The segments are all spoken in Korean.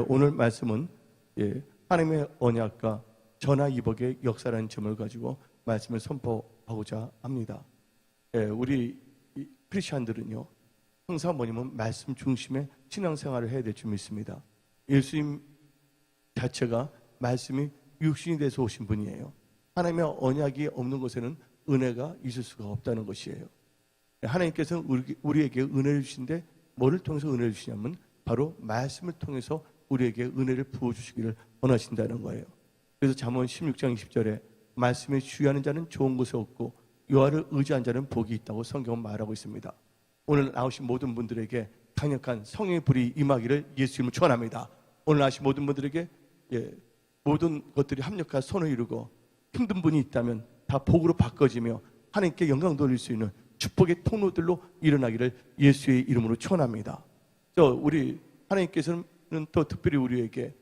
오늘 말씀은 하나님의 언약과 전화위복의 역사라는 점을 가지고 말씀을 선포하고자 합니다. 우리 크리스찬들은요, 항상 뭐냐면 말씀 중심의 신앙생활을 해야 될 줄 믿습니다. 예수님 자체가 말씀이 육신이 돼서 오신 분이에요. 하나님의 언약이 없는 곳에는 은혜가 있을 수가 없다는 것이에요. 하나님께서는 우리에게 은혜를 주신데 뭐를 통해서 은혜를 주시냐면 바로 말씀을 통해서 우리에게 은혜를 부어주시기를 원하신다는 거예요. 그래서 잠언 16장 20절에 말씀에 주의하는 자는 좋은 것이 없고 여호와를 의지한 자는 복이 있다고 성경은 말하고 있습니다. 오늘 나오신 모든 분들에게 강력한 성령의 불이 임하기를 예수님을 축원합니다. 오늘 나오신 모든 분들에게 모든 것들이 합력한 선을 이루고 힘든 분이 있다면 다 복으로 바꿔지며 하나님께 영광 돌릴 수 있는 축복의 통로들로 일어나기를 예수의 이름으로 축원합니다. 우리 하나님께서는 또 특별히 우리에게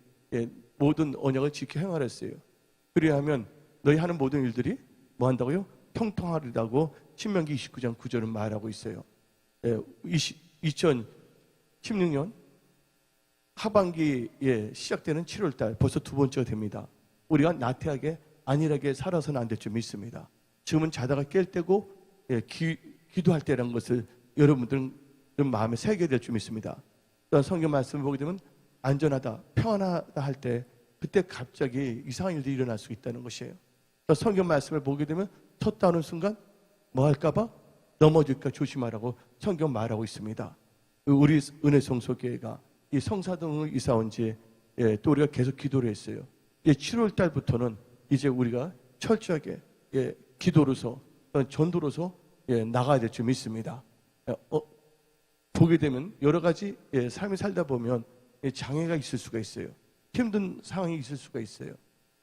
모든 언약을 지켜 행하랬어요. 그리하면 너희 하는 모든 일들이 뭐 한다고요? 통통하리라고 신명기 29장 9절은 말하고 있어요. 2016년 하반기에 시작되는 7월달 벌써 두 번째가 됩니다. 우리가 나태하게 안일하게 살아서는 안 될 줄 믿습니다. 지금은 자다가 깰 때고 기도할 때라는 것을 여러분들은 마음에 새기게 될 줄 믿습니다. 또한 성경 말씀을 보게 되면 안전하다, 평안하다 할 때 그때 갑자기 이상한 일들이 일어날 수 있다는 것이에요. 성경 말씀을 보게 되면 섰다 하는 순간 뭐 할까봐 넘어질까 조심하라고 성경 말하고 있습니다. 우리 은혜성소교회가 이 성사동을 이사 온 지 또 우리가 계속 기도를 했어요. 7월 달부터는 이제 우리가 철저하게 기도로서 전도로서 나가야 될 줄 믿습니다. 보게 되면 여러 가지 삶을 살다 보면 장애가 있을 수가 있어요. 힘든 상황이 있을 수가 있어요.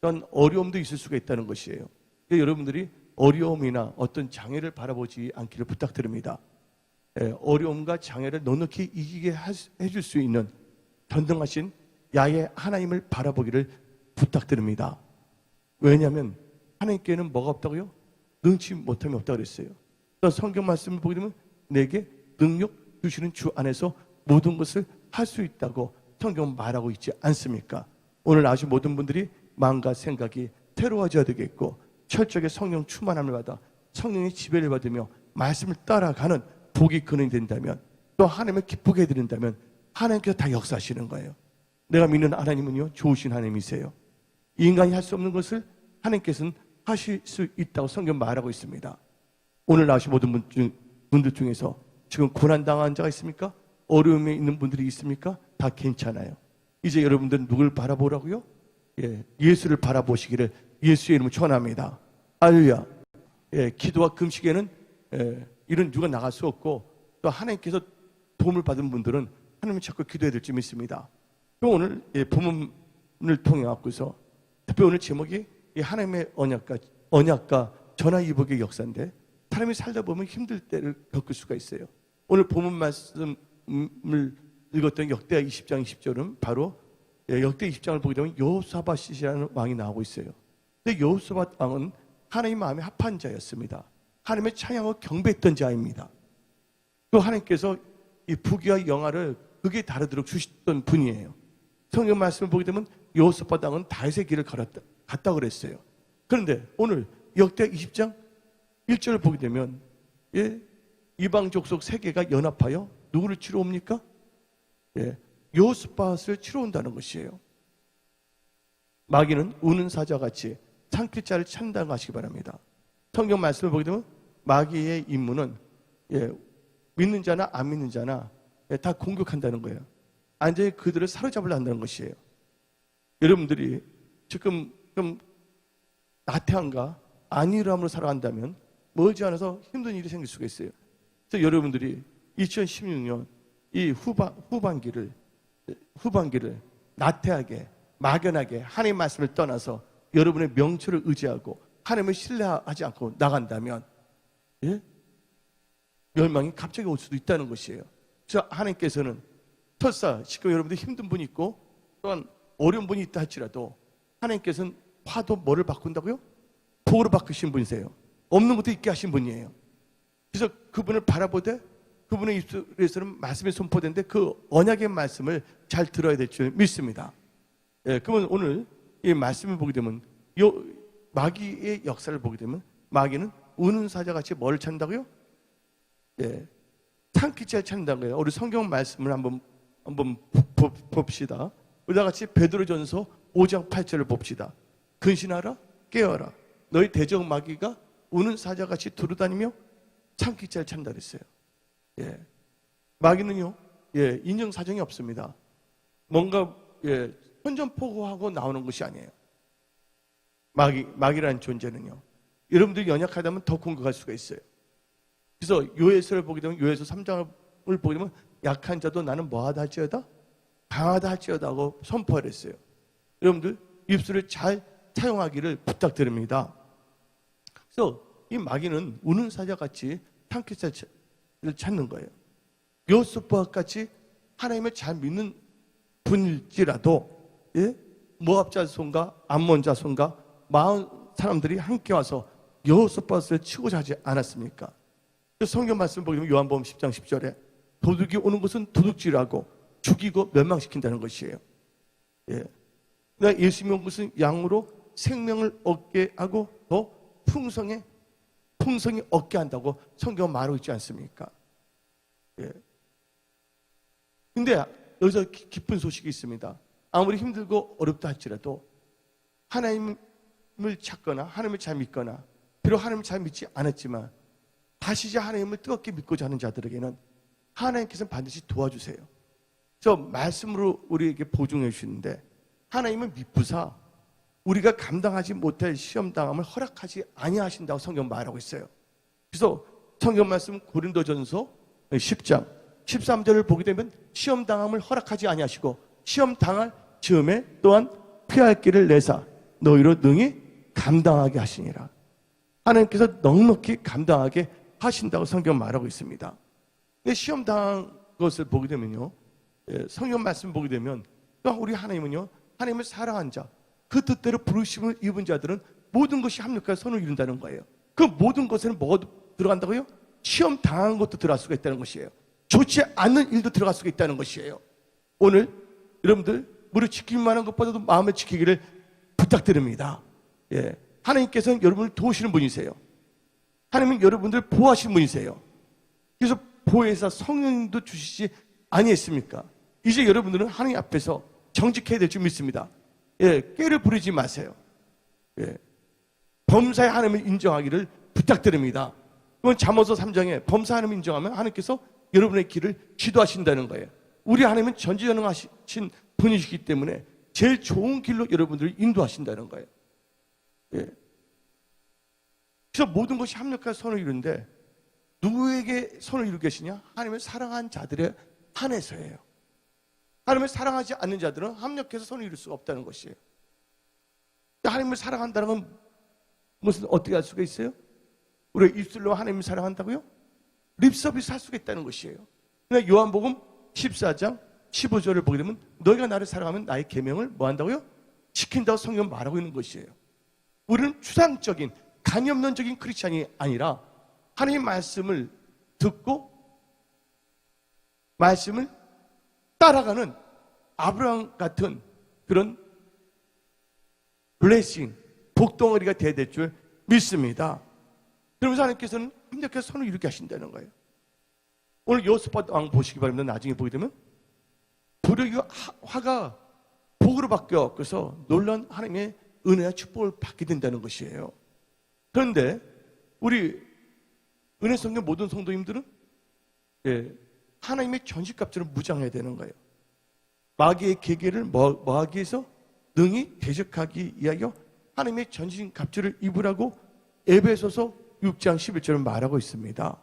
또한 어려움도 있을 수가 있다는 것이에요. 여러분들이 어려움이나 어떤 장애를 바라보지 않기를 부탁드립니다. 어려움과 장애를 넉넉히 이기게 해줄 수 있는 전능하신 야훼 하나님을 바라보기를 부탁드립니다. 왜냐하면 하나님께는 뭐가 없다고요? 능치 못함이 없다고 그랬어요. 또 성경 말씀을 보게 되면 내게 능력 주시는 주 안에서 모든 것을 할 수 있다고 성경은 말하고 있지 않습니까? 오늘 아주 모든 분들이 마음과 생각이 새로워져야 되겠고 철저하게 성령 충만함을 받아 성령의 지배를 받으며 말씀을 따라가는 복이 근원이 된다면 또 하나님을 기쁘게 해드린다면 하나님께서 다 역사하시는 거예요. 내가 믿는 하나님은요, 좋으신 하나님이세요. 인간이 할 수 없는 것을 하나님께서는 하실 수 있다고 성경 말하고 있습니다. 오늘 나오신 모든 분들 중에서 지금 고난당한 자가 있습니까? 어려움에 있는 분들이 있습니까? 다 괜찮아요. 이제 여러분들은 누굴 바라보라고요? 예수를 바라보시기를 예수의 이름으로 축원합니다. 할렐루야. 기도와 금식에는 이런 누가 나갈 수 없고 또 하나님께서 도움을 받은 분들은 하나님을 찾고 기도해야 될 줄 믿습니다. 또 오늘 본문을 통해 갖고서 특별히 오늘 제목이 하나님의 언약과 전화위복의 역사인데 사람이 살다 보면 힘들 때를 겪을 수가 있어요. 오늘 본문 말씀을 읽었던 역대하 20장 20절은 바로 역대 20장을 보게 되면 여호사밧이라는 왕이 나오고 있어요. 근데 여호사밧 왕은 하나님 마음에 합한 자였습니다. 하나님의 찬양을 경배했던 자입니다. 또 하나님께서 이 부귀와 영화를 극에 다르도록 주셨던 분이에요. 성경 말씀을 보게 되면 여호사밧 왕은 다윗의 길을 갔다 그랬어요. 그런데 오늘 역대 20장 1절을 보게 되면 이방 족속 세 개가 연합하여 누구를 치러 옵니까? 여호사밧을 치러 온다는 것이에요. 마귀는 우는 사자같이 삼킬 자를 찾는다고 하시기 바랍니다. 성경 말씀을 보게 되면 마귀의 임무는 믿는 자나 안 믿는 자나 다 공격한다는 거예요. 완전히 그들을 사로잡으려 한다는 것이에요. 여러분들이 지금 좀 나태함과 안일함으로 살아간다면 멀지 않아서 힘든 일이 생길 수가 있어요. 그래서 여러분들이 2016년 이 후반기를 나태하게 막연하게 하나님의 말씀을 떠나서 여러분의 명철을 의지하고 하나님을 신뢰하지 않고 나간다면 멸망이 갑자기 올 수도 있다는 것이에요. 그래서 하나님께서는 설사 지금 여러분들 힘든 분이 있고 또한 어려운 분이 있다 할지라도 하나님께서는 화도 뭐를 바꾼다고요? 복으로 바꾸신 분이세요. 없는 것도 있게 하신 분이에요. 그래서 그분을 바라보되 그분의 입술에서는 말씀이 선포되는데 그 언약의 말씀을 잘 들어야 될 줄 믿습니다. 예, 그러면 오늘 이 말씀을 보게 되면 마귀의 역사를 보게 되면 마귀는 우는 사자같이 뭘 찾는다고요? 예, 산기채를 찾는다고요. 우리 성경 말씀을 한번 봅시다. 우리와 같이 베드로전서 5장 8절을 봅시다. 근신하라 깨어라 너희 대적 마귀가 우는 사자같이 두루다니며 산기채를 찾는다 그랬어요. 예, 마귀는요, 예, 인정사정이 없습니다. 뭔가 예, 선전포고하고 나오는 것이 아니에요. 마귀라는 존재는요, 여러분들이 연약하다면 더 공격할 수가 있어요. 그래서 요에서를 보게 되면 요에서 3장을 보게 되면 약한 자도 나는 뭐하다 할지어다 강하다 할지어다 하고 선포를 했어요. 여러분들 입술을 잘 사용하기를 부탁드립니다. 그래서 이 마귀는 우는 사자같이 산기채를 찾는 거예요. 요셉과 같이 하나님을 잘 믿는 분일지라도, 예? 모압 자손과 암몬 자손과 마흔 사람들이 함께 와서 여호사밧을 치고자 하지 않았습니까? 성경 말씀 보면 요한복음 10장 10절에 도둑이 오는 것은 도둑질하고 죽이고 멸망시킨다는 것이에요. 예. 그러니까 예수님이 온 것은 양으로 생명을 얻게 하고 더 풍성히 얻게 한다고 성경은 말하고 있지 않습니까? 예. 근데 여기서 기쁜 소식이 있습니다. 아무리 힘들고 어렵다 할지라도 하나님을 찾거나 하나님을 잘 믿거나 비록 하나님을 잘 믿지 않았지만 다시 하나님을 뜨겁게 믿고자 하는 자들에게는 하나님께서는 반드시 도와주세요. 저 말씀으로 우리에게 보증해 주시는데 하나님은 미쁘사 우리가 감당하지 못할 시험당함을 허락하지 아니하신다고 성경 말하고 있어요. 그래서 성경 말씀 고린도전서 10장 13절을 보게 되면 시험당함을 허락하지 아니하시고 시험당할 즈음에 또한 피할 길을 내사 너희로 능히 감당하게 하시니라. 하나님께서 넉넉히 감당하게 하신다고 성경 말하고 있습니다. 근데 시험당한 것을 보게 되면요, 성경 말씀 보게 되면 또 우리 하나님은요, 하나님을 사랑한 자, 그 뜻대로 부르심을 입은 자들은 모든 것이 합력하여 선을 이룬다는 거예요. 그 모든 것에는 뭐가 들어간다고요? 시험 당한 것도 들어갈 수가 있다는 것이에요. 좋지 않는 일도 들어갈 수가 있다는 것이에요. 오늘 여러분들 무릇 지킬 만한 것보다도 마음을 지키기를 부탁드립니다. 예, 하나님께서는 여러분을 도우시는 분이세요. 하나님은 여러분들 보호하시는 분이세요. 그래서 보혜사 성령님도 주시지 아니했습니까? 이제 여러분들은 하나님 앞에서 정직해야 될 줄 믿습니다. 예, 꾀를 부리지 마세요. 예, 범사의 하나님을 인정하기를 부탁드립니다. 그건 잠언서 3장에 범사 하나님을 인정하면 하나님께서 여러분의 길을 지도하신다는 거예요. 우리 하나님은 전지전능하신 분이시기 때문에 제일 좋은 길로 여러분들을 인도하신다는 거예요. 예. 그래서 모든 것이 합력하여 선을 이루는데 누구에게 선을 이루고 계시냐? 하나님을 사랑한 자들에 한해서예요. 하나님을 사랑하지 않는 자들은 합력해서 선을 이룰 수가 없다는 것이에요. 하나님을 사랑한다는 건 무슨 어떻게 할 수가 있어요? 우리가 입술로 하나님을 사랑한다고요? 립서비스 할 수가 있다는 것이에요. 그러니까 요한복음 14장 15절을 보게 되면 너희가 나를 사랑하면 나의 계명을 뭐 한다고요? 지킨다고 성경 말하고 있는 것이에요. 우리는 추상적인 간염론적인 크리스찬이 아니라 하나님의 말씀을 듣고 말씀을 따라가는 아브라함 같은 그런 블레싱, 복덩어리가 되어야 될 줄 믿습니다. 그러면서 하나님께서는 합력해서 선을 이루게 하신다는 거예요. 오늘 여호사밧 왕 보시기 바랍니다. 나중에 보게 되면 불의 화가 복으로 바뀌어 그래서 놀라운 하나님의 은혜와 축복을 받게 된다는 것이에요. 그런데 우리 은혜 성경 모든 성도님들은 하나님의 전식값들을 무장해야 되는 거예요. 마귀의 계계를 뭐하기 위해서 능히 대적하기 위하여 하나님의 전신갑주를 입으라고 에베소서 6장 11절을 말하고 있습니다.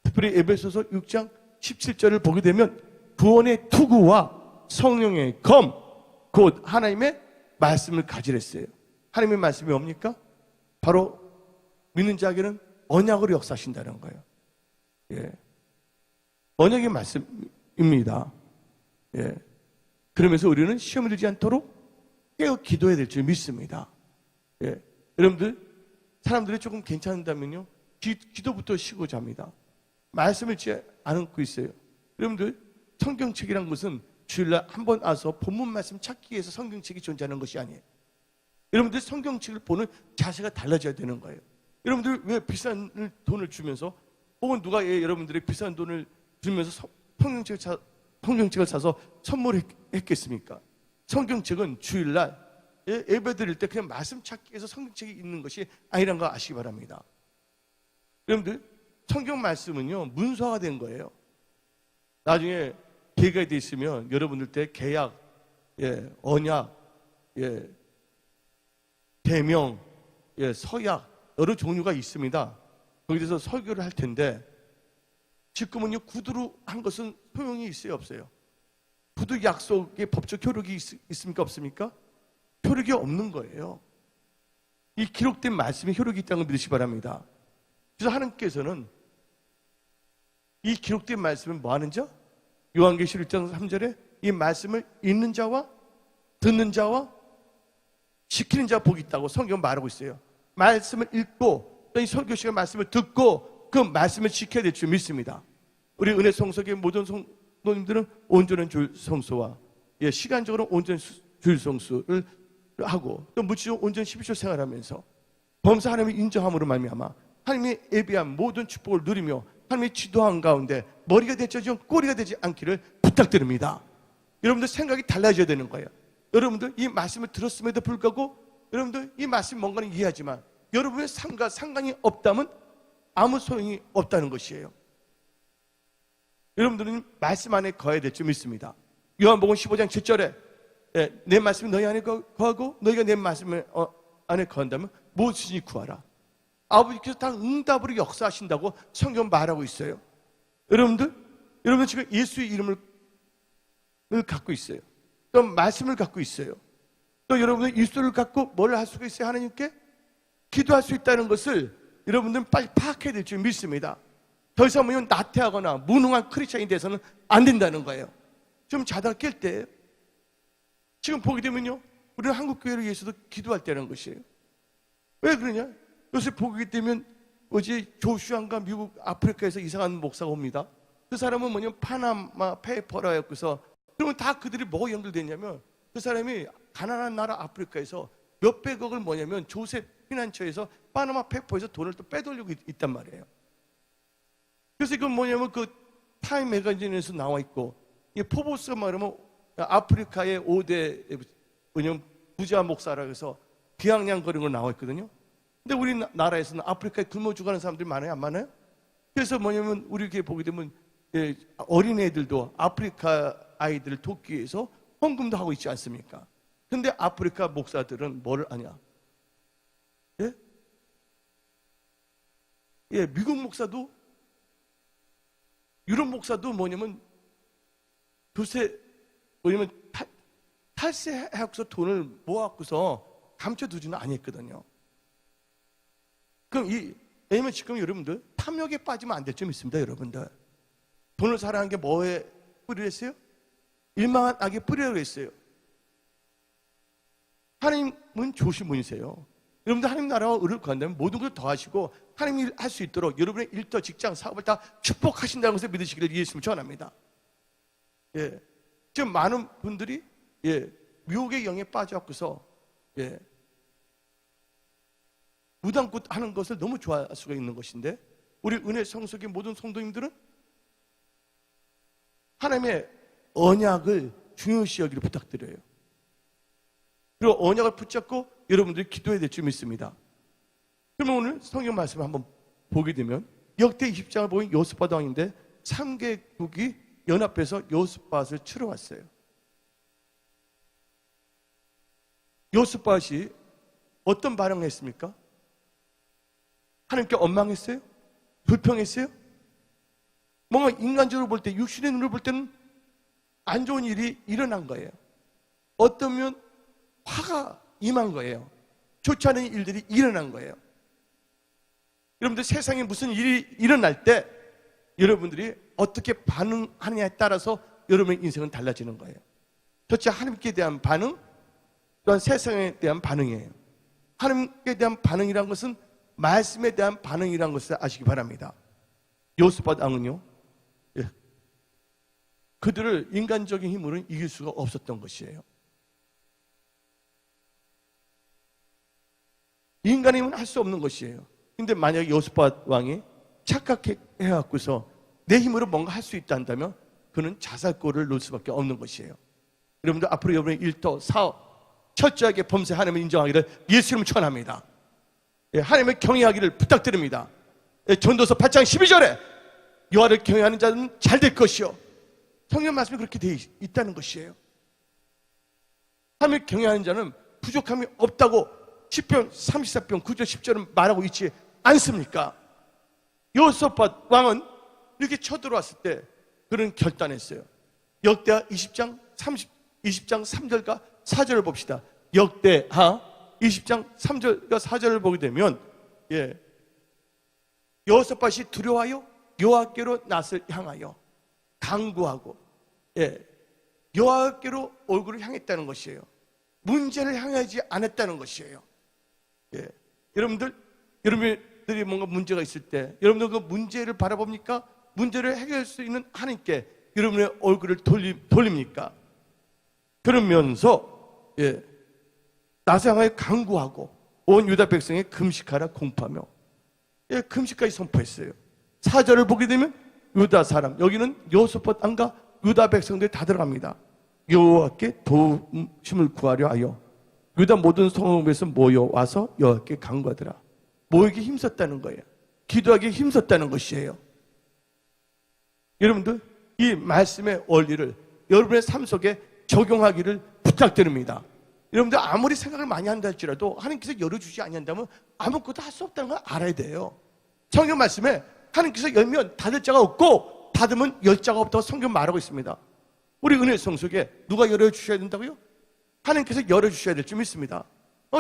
특별히 에베소서 6장 17절을 보게 되면 구원의 투구와 성령의 검, 곧 하나님의 말씀을 가지랬어요. 하나님의 말씀이 뭡니까? 바로 믿는 자에게는 언약으로 역사하신다는 거예요. 예. 언약의 말씀입니다. 예. 그러면서 우리는 시험에 들지 않도록 깨어 기도해야 될 줄 믿습니다. 예. 여러분들, 사람들이 조금 괜찮다면요, 기도부터 쉬고자 합니다. 말씀을 안고 있어요. 여러분들 성경책이란 것은 주일날 한번 와서 본문 말씀 찾기 위해서 성경책이 존재하는 것이 아니에요. 여러분들 성경책을 보는 자세가 달라져야 되는 거예요. 여러분들 왜 비싼 돈을 주면서 혹은 누가 여러분들이 비싼 돈을 주면서 성경책을 사서 선물했겠습니까? 성경책은 주일날 예배 드릴 때 그냥 말씀 찾기 위해서 성경책이 있는 것이 아니라는 거 아시기 바랍니다. 여러분들 성경 말씀은요 문서화가 된 거예요. 나중에 기회가 돼 있으면 여러분들 때 계약, 언약, 계명, 서약 여러 종류가 있습니다. 거기에 대해서 설교를 할 텐데 지금은요 구두로 한 것은 소용이 있어요 없어요? 구두 약속의 법적 효력이 있습니까 없습니까? 효력이 없는 거예요. 이 기록된 말씀이 효력이 있다는 걸 믿으시기 바랍니다. 그래서 하나님께서는 이 기록된 말씀을 뭐 하는 자? 요한계시록 1장 3절에 이 말씀을 읽는 자와 듣는 자와 지키는 자 복이 있다고 성경은 말하고 있어요. 말씀을 읽고 또 이 설교 시간 말씀을 듣고 그 말씀을 지켜야 될 줄 믿습니다. 우리 은혜 성석의 모든 성도님들은 온전한 줄 성수와 시간적으로 온전한 줄 성수를 하고 또 무치로 온전한 11조 생활하면서 범사 하나님을 인정함으로 말미암아 하나님의 예비한 모든 축복을 누리며 하나님의 지도한 가운데 머리가 되지 꼬리가 되지 않기를 부탁드립니다. 여러분들 생각이 달라져야 되는 거예요. 여러분들 이 말씀을 들었음에도 불구하고 여러분들 이 말씀이 뭔가는 이해하지만 여러분의 삶과 상관이 없다면 아무 소용이 없다는 것이에요. 여러분들은 말씀 안에 거해야 될 줄 믿습니다. 요한복음 15장 7절에 내 말씀이 너희 안에 거하고 너희가 내 말씀 안에 거한다면 무엇이든지 구하라. 아버지께서 다 응답으로 역사하신다고 성경 말하고 있어요. 여러분들 지금 예수의 이름을 갖고 있어요. 또 말씀을 갖고 있어요. 또 여러분들 일소를 갖고 뭘 할 수가 있어요? 하나님께 기도할 수 있다는 것을 여러분들은 빨리 파악해야 될 줄 믿습니다. 더 이상 뭐냐면 나태하거나 무능한 크리스찬이 돼서는 안 된다는 거예요. 좀 자다가 깰 때 지금 보게 되면요 우리는 한국교회를 위해서도 기도할 때라는 것이에요. 왜 그러냐? 요새 보게 되면 어제 조슈아인가 미국 아프리카에서 이상한 목사가 옵니다. 그 사람은 뭐냐면 파나마 페이퍼라였고서 그러면 다 그들이 뭐가 연결됐냐면 그 사람이 가난한 나라 아프리카에서 몇백억을 뭐냐면 조셉 피난처에서 파나마 페이퍼에서 돈을 또 빼돌리고 있단 말이에요. 그래서 이건 뭐냐면 그 타임 매거진에서 나와 있고 이 포보스가 말하면 아프리카의 5대 뭐냐면 부자 목사라고 해서 비아냥거리는 거 나와 있거든요. 근데 우리나라에서는 아프리카에 굶어 죽어가는 사람들이 많아요? 안 많아요? 그래서 뭐냐면 우리 이렇게 보게 되면 어린애들도 아프리카 아이들을 돕기 위해서 헌금도 하고 있지 않습니까? 근데 아프리카 목사들은 뭐를 아냐? 미국 목사도 유럽 목사도 뭐냐면 탈세해갖고서 돈을 모아갖고서 감춰두지는 않았거든요. 그럼 왜냐면 지금 여러분들 탐욕에 빠지면 안 될 점 있습니다. 여러분들 돈을 사랑한 게 뭐에 뿌리를 했어요? 일망한 악에 뿌리라고 했어요. 하나님은 좋으신 분이세요. 여러분들 하나님 나라와 의를 구한다면 모든 것을 더하시고 하나님이 할 수 있도록 여러분의 일터, 직장, 사업을 다 축복하신다는 것을 믿으시기를 예수님을 전합니다. 지금 많은 분들이 유혹의 영에 빠져갖고서 무당굿 하는 것을 너무 좋아할 수가 있는 것인데 우리 은혜 성석의 모든 성도님들은 하나님의 언약을 중요시 여기를 부탁드려요. 그리고 언약을 붙잡고 여러분들이 기도해야 될 줄 믿습니다. 그러면 오늘 성경 말씀을 한번 보게 되면 역대 20장을 보면 여호스밧 왕인데 3개국이 연합해서 여호스밧을 치러 왔어요. 여호스밧이 어떤 반응을 했습니까? 하나님께 원망했어요? 불평했어요? 뭔가 인간적으로 볼 때, 육신의 눈으로 볼 때는 안 좋은 일이 일어난 거예요. 어떠면 화가 임한 거예요. 좋지 않은 일들이 일어난 거예요. 여러분들 세상에 무슨 일이 일어날 때 여러분들이 어떻게 반응하느냐에 따라서 여러분의 인생은 달라지는 거예요. 첫째, 하나님께 대한 반응, 또한 세상에 대한 반응이에요. 하나님께 대한 반응이란 것은 말씀에 대한 반응이란 것을 아시기 바랍니다. 여호스밧 왕은요, 그들을 인간적인 힘으로는 이길 수가 없었던 것이에요. 인간의 힘은 할 수 없는 것이에요. 근데 만약에 여호사밧 왕이 착각해갖고서 내 힘으로 뭔가 할 수 있다 한다면 그는 자살골을 놓을 수밖에 없는 것이에요. 여러분들 앞으로 여러분의 일터, 사업 철저하게 범죄 하나님을 인정하기를 예수님 축원합니다. 하나님을 경외하기를 부탁드립니다. 전도서 8장 12절에 여호와를 경외하는 자는 잘 될 것이요, 성경 말씀이 그렇게 되어 있다는 것이에요. 하나님을 경외하는 자는 부족함이 없다고 시편 34편 9절 10절은 말하고 있지 않습니까? 여호사밧 왕은 이렇게 쳐들어왔을 때 그는 결단했어요. 역대하 20장 3절과 4절을 봅시다. 역대하 20장 3절과 4절을 보게 되면 여호사밧이 두려워하여 여호와께로 낯을 향하여 간구하고 여호와께로 얼굴을 향했다는 것이에요. 문제를 향하지 않았다는 것이에요. 여러분들이 뭔가 문제가 있을 때 여러분들 그 문제를 바라봅니까? 문제를 해결할 수 있는 하나님께 여러분의 얼굴을 돌립니까? 그러면서 낯을 향하여 간구하고 온 유다 백성에 금식하라 공포하며 금식까지 선포했어요. 4절을 보게 되면 유다 사람, 여기는 여호사밧 왕과 유다 백성들이 다 들어갑니다. 여호와께 도움을 구하려 하여 유다 모든 성읍에서 모여와서 여호와께 간구하더라. 모이기 힘썼다는 거예요. 기도하기 힘썼다는 것이에요. 여러분들 이 말씀의 원리를 여러분의 삶 속에 적용하기를 부탁드립니다. 여러분들 아무리 생각을 많이 한다 할지라도 하나님께서 열어주지 아니한다면 아무것도 할 수 없다는 걸 알아야 돼요. 성경 말씀에 하나님께서 열면 닫을 자가 없고 닫으면 열 자가 없다고 성경 말하고 있습니다. 우리 은혜 성속에 누가 열어주셔야 된다고요? 하나님께서 열어주셔야 될 줄 믿습니다.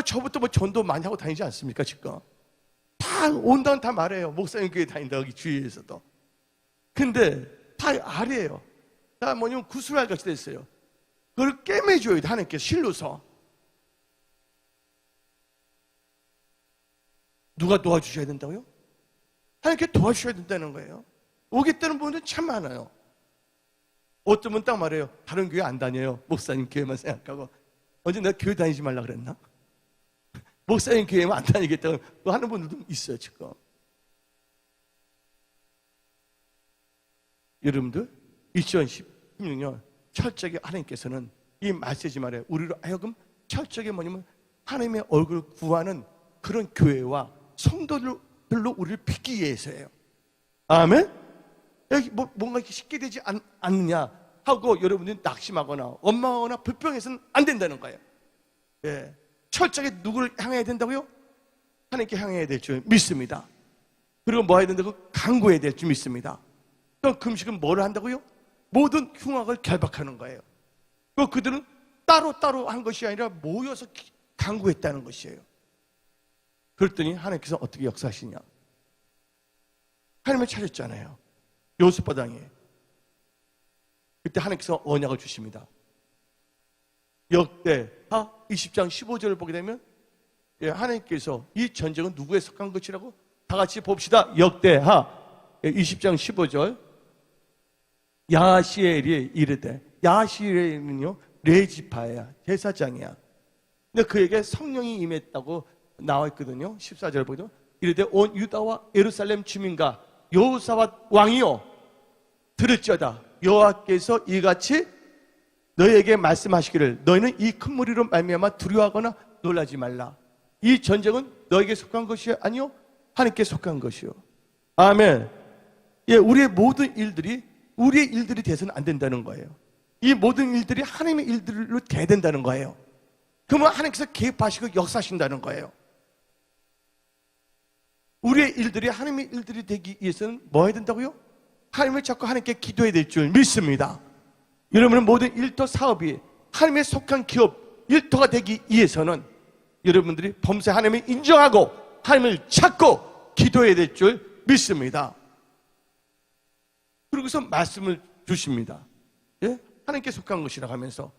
저부터 뭐 전도 많이 하고 다니지 않습니까? 지금 다 온다는 다 말해요. 목사님 교회 다닌다 여기 주위에서도. 근데 다 아래에요. 다 뭐냐면 구슬할 같이 됐어요. 그걸 꿰매줘야 돼. 하나님께서 실로서. 누가 도와주셔야 된다고요? 하나님께 도와주셔야 된다는 거예요. 오겠다는 분들은 참 많아요. 어떤 분 딱 말해요. 다른 교회 안 다녀요. 목사님 교회만 생각하고. 언제 내가 교회 다니지 말라 그랬나? 목사님 교회만 안 다니겠다고 하는 분들도 있어요 지금. 여러분들 2016년 철저하게 하나님께서는 이 메시지 말에 우리로 하여금 철저하게 뭐냐면 하나님의 얼굴을 구하는 그런 교회와 성도들로 우리를 빚기 위해서예요. 아멘? 여기 뭔가 이렇게 쉽게 되지 않느냐 하고 여러분들이 낙심하거나 원망하거나 불평해서는 안 된다는 거예요. 철저하게 누구를 향해야 된다고요? 하나님께 향해야 될 줄 믿습니다. 그리고 뭐 해야 된다고? 간구해야 될 줄 믿습니다. 그럼 금식은 뭐를 한다고요? 모든 흉악을 결박하는 거예요. 그들은 따로 한 것이 아니라 모여서 간구했다는 것이에요. 그랬더니 하나님께서 어떻게 역사하시냐? 하나님을 찾았잖아요. 여호사밧 왕이. 그때 하나님께서 언약을 주십니다. 역대하 20장 15절을 보게 되면 하나님께서 이 전쟁은 누구에 속한 것이라고 다 같이 봅시다. 역대하 20장 15절. 야시엘이 이르되, 야시엘은요 레지파야, 제사장이야. 근데 그에게 성령이 임했다고 나와 있거든요. 14절 보죠. 이르되 온 유다와 예루살렘 주민과 여호사밧 왕이요 들을지어다. 여호와께서 이같이 너희에게 말씀하시기를 너희는 이 큰 무리로 말미암아 두려워하거나 놀라지 말라. 이 전쟁은 너에게 속한 것이 아니요 하나님께 속한 것이요. 아멘. 우리의 모든 일들이 우리의 일들이 돼서는 안 된다는 거예요. 이 모든 일들이 하나님의 일들로 돼야 된다는 거예요. 그러면 하나님께서 개입하시고 역사하신다는 거예요. 우리의 일들이 하나님의 일들이 되기 위해서는 뭐 해야 된다고요? 하나님을 찾고 하나님께 기도해야 될 줄 믿습니다. 여러분의 모든 일터 사업이 하나님의 속한 기업 일터가 되기 위해서는 여러분들이 범죄 하나님을 인정하고 하나님을 찾고 기도해야 될 줄 믿습니다. 그러고서 말씀을 주십니다. 하나님께 속한 것이라고 하면서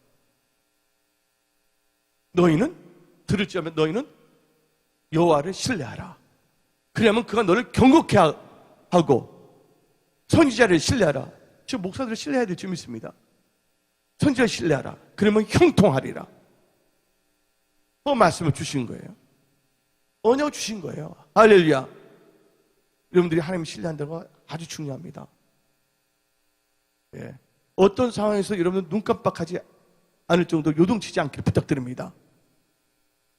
너희는 들을지어면 너희는 여호와를 신뢰하라. 그러면 그가 너를 경고케 하고 선지자를 신뢰하라. 저 목사들을 신뢰해야 될 줄 믿습니다. 선지자 신뢰하라. 그러면 형통하리라. 그 말씀을 주신 거예요. 언약을 주신 거예요. 할렐루야. 여러분들이 하나님 신뢰한다는 거 아주 중요합니다. 예. 어떤 상황에서 여러분들 눈 깜빡하지 않을 정도로 요동치지 않기를 부탁드립니다.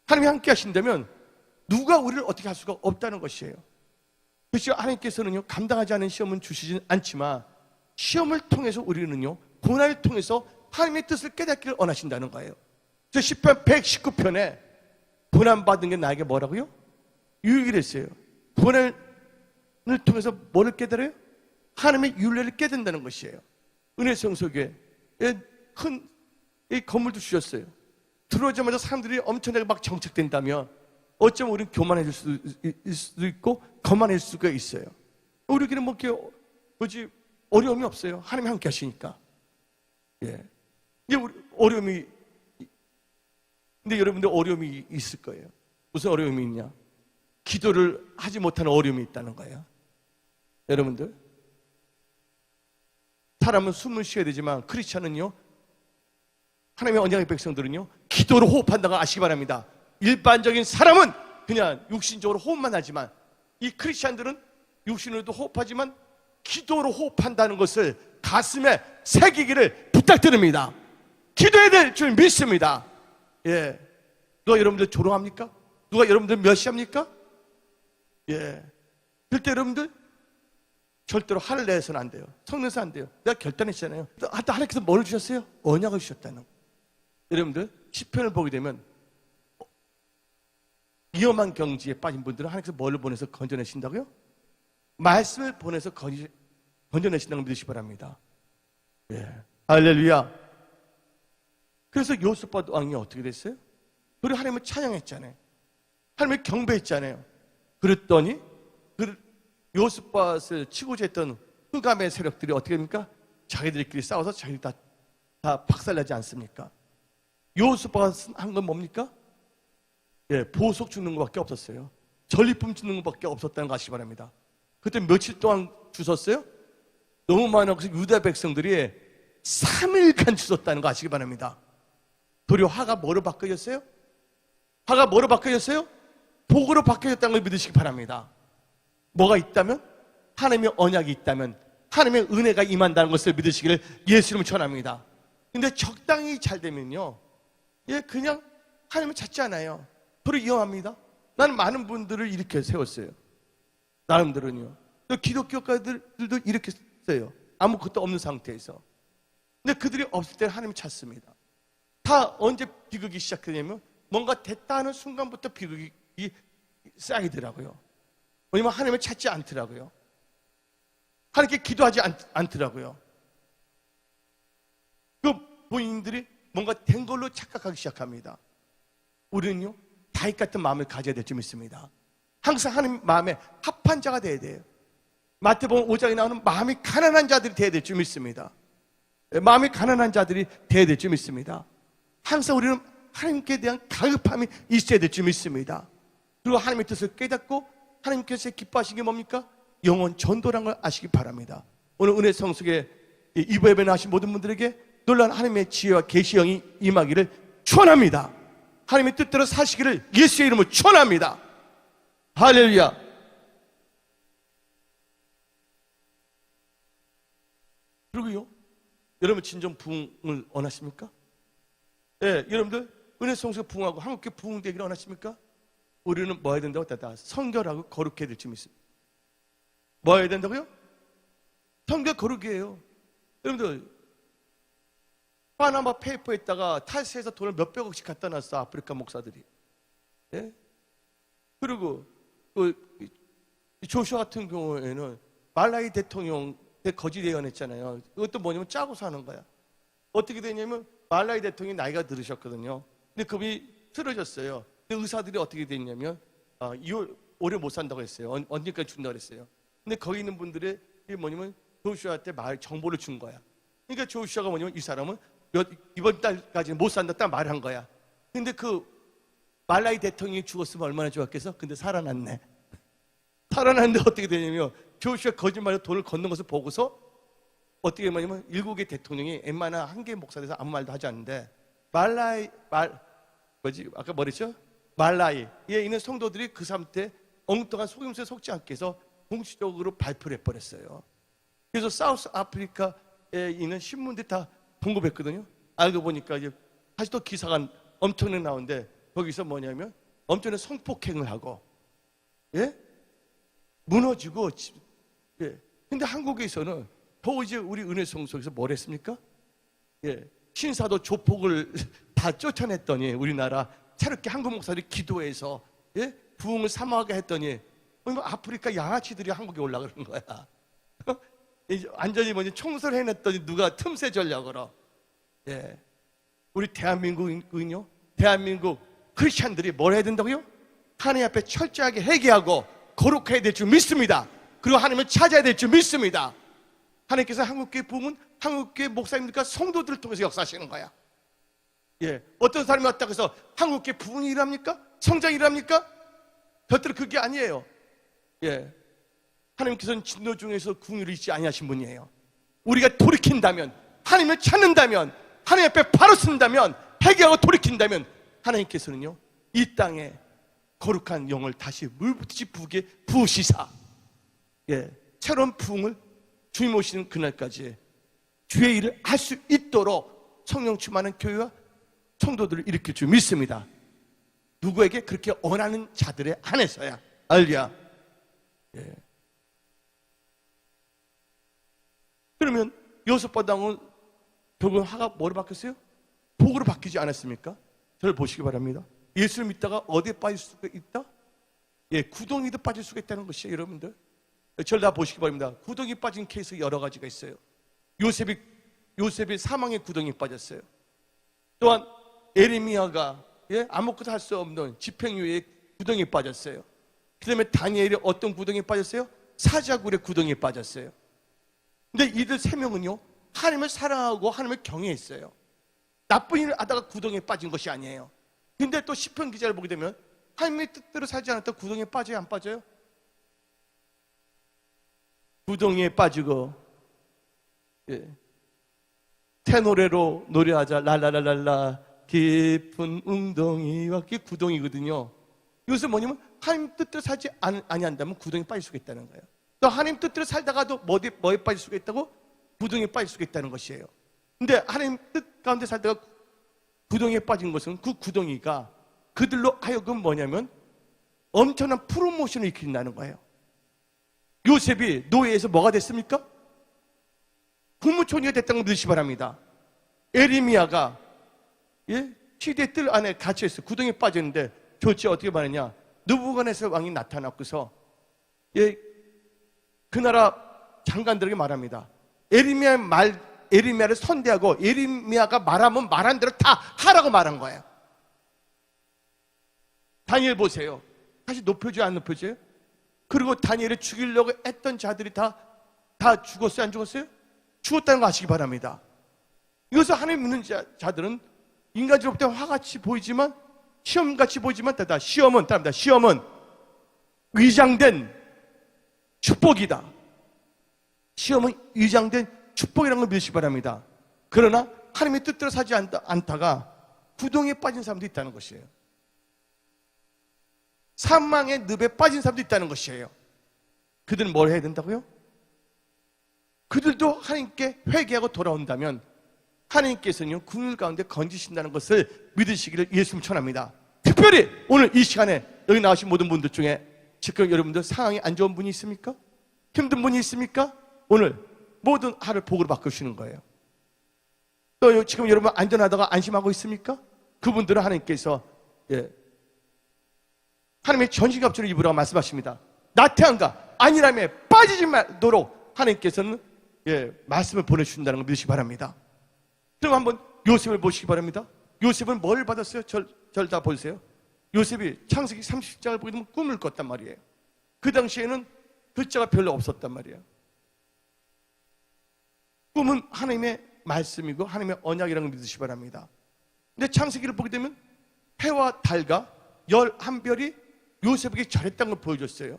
하나님이 함께 하신다면 누가 우리를 어떻게 할 수가 없다는 것이에요. 그렇죠? 하나님께서는요, 감당하지 않은 시험은 주시진 않지만 시험을 통해서 우리는요, 고난을 통해서 하나님의 뜻을 깨닫기를 원하신다는 거예요. 저 시편 119편에 고난받은 게 나에게 뭐라고요? 유익이랬어요. 고난을 통해서 뭐를 깨달아요? 하나님의 윤례를 깨닫는다는 것이에요. 은혜 성소교회 큰 이 건물도 주셨어요. 들어오자마자 사람들이 엄청나게 막 정착된다면 어쩌면 우리는 교만해질 수도 있고 거만해질 수가 있어요. 우리에게는 뭐 뭐지 어려움이 없어요. 하나님이 함께 하시니까. 예. 이제 우리 어려움이, 근데 여러분들 어려움이 있을 거예요. 무슨 어려움이 있냐? 기도를 하지 못하는 어려움이 있다는 거예요. 여러분들, 사람은 숨을 쉬어야 되지만 크리스찬은요, 하나님의 언약의 백성들은요, 기도로 호흡한다고 아시기 바랍니다. 일반적인 사람은 그냥 육신적으로 호흡만 하지만 이 크리스찬들은 육신으로도 호흡하지만 기도로 호흡한다는 것을 가슴에 새기기를 부탁드립니다. 기도해야 될 줄 믿습니다. 예. 누가 여러분들 조롱합니까? 누가 여러분들 멸시합니까? 예. 그럴 때 여러분들 절대로 화를 내서는 안 돼요. 성내서 안 돼요. 내가 결단했잖아요. 하나님께서 뭘 주셨어요? 언약을 주셨다는 거. 여러분들 시편을 보게 되면 위험한 경지에 빠진 분들은 하나님께서 뭘 보내서 건져내신다고요? 말씀을 보내서 건져내신다는 걸 믿으시기 바랍니다. 예. 할렐루야. 그래서 요셉과 왕이 어떻게 됐어요? 그리고 하나님을 찬양했잖아요. 하나님을 경배했잖아요. 그랬더니 요셉밭을 치고자 했던 흑암의 세력들이 어떻게 됩니까? 자기들끼리 싸워서 자기들 다 박살나지 않습니까? 요셉밭은 한 건 뭡니까? 예, 보석 주는 것밖에 없었어요. 전리품 주는 것밖에 없었다는 거 아시기 바랍니다. 그때 며칠 동안 주셨어요? 너무 많아서 유다 백성들이 3일간 주셨다는 거 아시기 바랍니다. 도리어 화가 뭐로 바뀌었어요? 화가 뭐로 바뀌었어요? 복으로 바뀌었다는 걸 믿으시기 바랍니다. 뭐가 있다면? 하나님의 언약이 있다면 하나님의 은혜가 임한다는 것을 믿으시기를 예수 이름으로 전합니다. 근데 적당히 잘 되면요, 예, 그냥 하나님을 찾지 않아요. 도리어 위험합니다. 나는 많은 분들을 이렇게 세웠어요. 나름대로는요. 또 기독교가들도 이렇게 써요. 아무것도 없는 상태에서. 근데 그들이 없을 때 하나님을 찾습니다. 다 언제 비극이 시작되냐면 뭔가 됐다 하는 순간부터 비극이 쌓이더라고요. 왜냐면 하나님을 찾지 않더라고요. 하나님께 기도하지 않더라고요. 그 본인들이 뭔가 된 걸로 착각하기 시작합니다. 우리는요, 다윗 같은 마음을 가져야 될 줄 믿습니다. 항상 하나님 마음에 합한 자가 돼야 돼요. 마태복음 5장에 나오는 마음이 가난한 자들이 돼야 될 줄 믿습니다. 마음이 가난한 자들이 돼야 될 줄 믿습니다. 항상 우리는 하나님께 대한 가급함이 있어야 될 줄 믿습니다. 그리고 하나님의 뜻을 깨닫고 하나님께서 기뻐하신 게 뭡니까? 영혼 전도라는 걸 아시기 바랍니다. 오늘 은혜 성숙에 이부 예배를 하신 모든 분들에게 놀라운 하나님의 지혜와 계시형이 임하기를 축원합니다. 하나님의 뜻대로 사시기를 예수의 이름으로 축원합니다. 할렐루야. 그리고요, 여러분 진정 부흥을 원하십니까? 예, 여러분들 은혜 성수가 부흥하고 한국교회 부흥되기를 원하십니까? 우리는 뭐 해야 된다고? 다 성결하고 거룩해야 될 줄 믿습니다. 뭐 해야 된다고요? 성결 거룩이에요. 여러분들 파나마 페이퍼에다가 탈세해서 돈을 몇백억씩 갖다 놨어, 아프리카 목사들이. 예? 그리고 조슈아 같은 경우에는 말라이 대통령 거짓 예언했잖아요. 이것도 뭐냐면 짜고 사는 거야. 어떻게 되냐면 말라이 대통령이 나이가 들으셨거든요. 근데 그분이 쓰러졌어요. 근데 의사들이 어떻게 됐냐면 오래 못 산다고 했어요. 언제까지 준다고 했어요. 근데 거기 있는 분들이 뭐냐면 조슈아한테 정보를 준 거야. 그러니까 조슈아가 뭐냐면 이 사람은 이번 달까지는 못 산다 딱 말한 거야. 근데 그 말라이 대통령이 죽었으면 얼마나 좋았겠어? 근데 살아났네. 살아났는데 어떻게 되냐면 조슈아 거짓말로 돈을 걷는 것을 보고서 어떻게 말하냐면 일국의 대통령이 웬만한 한 개 목사에 대해서 아무 말도 하지 않는데 아까 뭐랬죠? 말라이에 있는 성도들이 그 사람한테 엉뚱한 속임수에 속지 않게 해서 공식적으로 발표를 해버렸어요. 그래서 사우스 아프리카에 있는 신문들이 다 봉급했거든요. 알고 보니까 이제 다시 또 기사가 엄청나게 나오는데 거기서 뭐냐면 엄청난 성폭행을 하고, 예? 무너지고, 예. 근데 한국에서는 더 이제 우리 은혜성 속에서 뭘 했습니까? 예. 신사도 조폭을 다 쫓아냈더니 우리나라 새롭게 한국 목사들이 기도해서, 예? 부흥을 사모하게 했더니 아프리카 양아치들이 한국에 올라가는 거야. 완전히 총선을 해냈더니 누가 틈새 전략으로. 예. 우리 대한민국은요, 대한민국 크리스찬들이 뭘 해야 된다고요? 하나님 앞에 철저하게 회개하고 거룩해야 될 줄 믿습니다. 그리고 하나님을 찾아야 될 줄 믿습니다. 하나님께서 한국교회 부흥은 한국교회 목사님들과 성도들을 통해서 역사하시는 거야. 예. 어떤 사람이 왔다고 해서 한국교회 부흥이 일합니까? 성장이 일합니까? 절대로 그게 아니에요. 예. 하나님께서는 진노 중에서 궁유를 잊지 아니하신 분이에요. 우리가 돌이킨다면, 하나님을 찾는다면, 하나님 앞에 바로 쓴다면, 회개하고 돌이킨다면 하나님께서는요, 이 땅에 거룩한 영을 다시 물붓이 부게 부으시사, 예, 새로운 부흥을 주님 오시는 그날까지 주의 일을 할 수 있도록 성령 충만한 교회와 성도들을 일으킬 줄 믿습니다. 누구에게 그렇게 원하는 자들에 한해서야. 알리야. 예. 그러면 요셉바당은 결국은 화가 뭐로 바뀌었어요? 복으로 바뀌지 않았습니까? 저를 보시기 바랍니다. 예수를 믿다가 어디에 빠질 수가 있다? 예, 구덩이도 빠질 수가 있다는 것이에요, 여러분들. 저를 다 보시기 바랍니다. 구덩이 빠진 케이스 여러 가지가 있어요. 요셉이 사망의 구덩이에 빠졌어요. 또한 에레미야가, 예, 아무것도 할 수 없는 집행유예의 구덩이에 빠졌어요. 그 다음에 다니엘이 어떤 구덩이에 빠졌어요? 사자굴의 구덩이에 빠졌어요. 근데 이들 세 명은요, 하나님을 사랑하고 하나님을 경외했어요. 나쁜 일을 하다가 구덩이에 빠진 것이 아니에요. 근데 또 시편 기자를 보게 되면 하나님의 뜻대로 살지 않았다 구덩이에 빠져요, 안 빠져요? 구덩이에 빠지고, 예, 새노래로 노래하자 랄라랄랄라 깊은 웅덩이와 그게 구덩이거든요. 이것은 뭐냐면 하나님 뜻대로 살지 아니한다면 구덩이에 빠질 수가 있다는 거예요. 또 하나님 뜻대로 살다가도 뭐에 빠질 수가 있다고? 구덩이에 빠질 수가 있다는 것이에요. 근데 하나님 뜻 가운데 살다가 구덩이에 빠진 것은 그 구덩이가 그들로 하여금 뭐냐면 엄청난 프로모션을 일으킨다는 거예요. 요셉이 노예에서 뭐가 됐습니까? 국무총리가 됐다는 걸 믿으시기 바랍니다. 에레미야가, 예, 시대의 뜰 안에 갇혀있어 구덩이에 빠졌는데 교체 어떻게 말했냐? 느부갓네살 왕이 나타났고서, 예, 그 나라 장관들에게 말합니다. 에레미야를 선대하고 에레미야가 말하면 말한 대로 다 하라고 말한 거예요. 다니엘 보세요. 다시 높여줘요, 안 높여줘요? 그리고 다니엘을 죽이려고 했던 자들이 다 죽었어요, 안 죽었어요? 죽었다는 거 아시기 바랍니다. 이것을 하나님 믿는 자들은 인간적으로 볼 때 화같이 보이지만, 시험같이 보이지만, 시험은 위장된 축복이다. 시험은 위장된 축복이라는 걸 믿으시기 바랍니다. 그러나 하나님의 뜻대로 사지 않다가 구덩이에 빠진 사람도 있다는 것이에요. 사망의 늪에 빠진 사람도 있다는 것이에요. 그들은 뭘 해야 된다고요? 그들도 하나님께 회개하고 돌아온다면 하나님께서는요, 궁율 가운데 건지신다는 것을 믿으시기를 예수님 천합니다. 특별히 오늘 이 시간에 여기 나오신 모든 분들 중에 지금 여러분들 상황이 안 좋은 분이 있습니까? 힘든 분이 있습니까? 오늘 모든 하루를 복으로 바꾸시는 거예요. 또 지금 여러분 안전하다가 안심하고 있습니까? 그분들은 하나님께서, 예, 하나님의 전신갑주를 입으라고 말씀하십니다. 나태함과 안일함에 빠지지 말도록 하나님께서는, 예, 말씀을 보내주신다는 걸 믿으시기 바랍니다. 그럼 한번 요셉을 보시기 바랍니다. 요셉은 뭘 받았어요? 절 다 보세요. 요셉이 창세기 30장을 보게 되면 꿈을 꿨단 말이에요. 그 당시에는 글자가 별로 없었단 말이에요. 꿈은 하나님의 말씀이고 하나님의 언약이라는 걸 믿으시기 바랍니다. 근데 창세기를 보게 되면 해와 달과 11별이 요셉에게 절했다는 걸 보여줬어요.